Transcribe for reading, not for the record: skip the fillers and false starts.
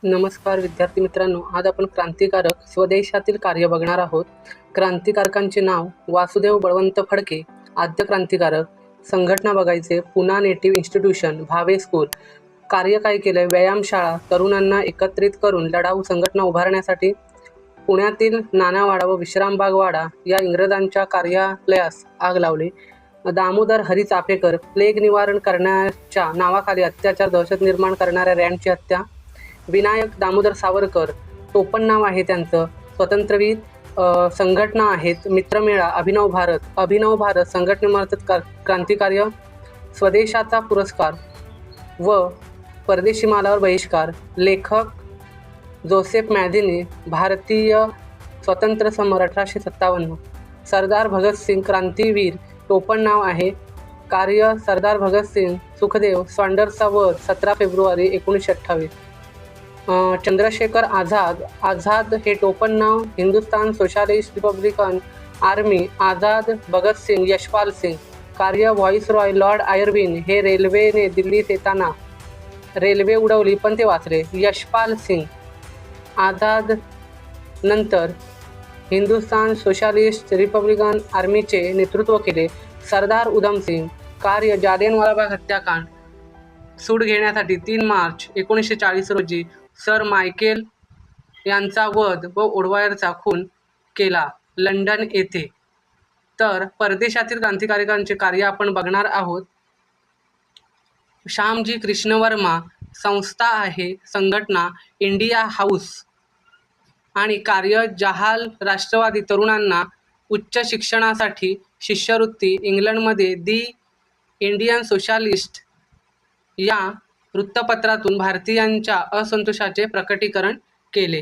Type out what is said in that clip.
नमस्कार विद्यार्थी मित्रांनो, आज आपण क्रांतिकारक स्वदेशातील कार्य बघणार आहोत. क्रांतिकारकांचे नाव वासुदेव बळवंत फडके, आद्य क्रांतिकारक. संघटना बघायचे Poona native institution, Bhave school. कार्य काय केलंय? व्यायामशाळा, तरुणांना एकत्रित करून लढाऊ संघटना उभारण्यासाठी पुण्यातील नानावाडा व विश्रामबाग वाडा या इंग्रजांच्या कार्यालयास आग लावली. दामोदर हरी चाफेकर, प्लेग निवारण करण्याच्या नावाखाली अत्याचार, दहशत निर्माण करणाऱ्या रँडची हत्या. विनायक दामोदर सावरकर, टोपण नाव आहे त्यांचं. स्वतंत्रवीर. संघटना आहेत मित्रमेळा, अभिनव भारत संघटनेमार्फत क्रांतिकार्य. स्वदेशाचा पुरस्कार व परदेशी मालावर बहिष्कार. लेखक जोसेफ मॅझिनी, भारतीय स्वतंत्र समर 1857. सरदार भगतसिंग, क्रांतीवीर, टोपण नाव आहे. कार्य सरदार भगतसिंग, सुखदेव, सॉन्डर्सचा वध 17 फेब्रुवारी 1928. चंद्रशेखर आझाद हे टोपण नाव. Hindustan socialist republican army, Azad, Bhagat Singh, Yashpal Singh. कार्य व्हाईसरॉय लॉर्ड आयर्विन हे रेल्वेने दिल्लीत येताना रेल्वे उडवली पण ते वाचले. यशपाल सिंग. आझाद नंतर हिंदुस्थान सोशलिस्ट रिपब्लिकन आर्मीचे नेतृत्व केले. सरदार उधम सिंग. कार्य जालियनवाला बाग हत्याकांड. सूड घेण्यासाठी 3 मार्च 1940 रोजी सर मायकेल यांचा वध व ओडवायरचा खून केला लंडन येथे. तर परदेशातील क्रांतिकारकांचे कार्य आपण बघणार आहोत. श्यामजी कृष्ण वर्मा संस्था आहे, संघटना इंडिया हाऊस. आणि कार्य जहाल राष्ट्रवादी तरुणांना उच्च शिक्षणासाठी शिष्यवृत्ती. इंग्लंडमध्ये दी इंडियन सोशलिस्ट या वृत्तपत्रातून भारतीयांच्या असंतोषाचे प्रकटीकरण केले.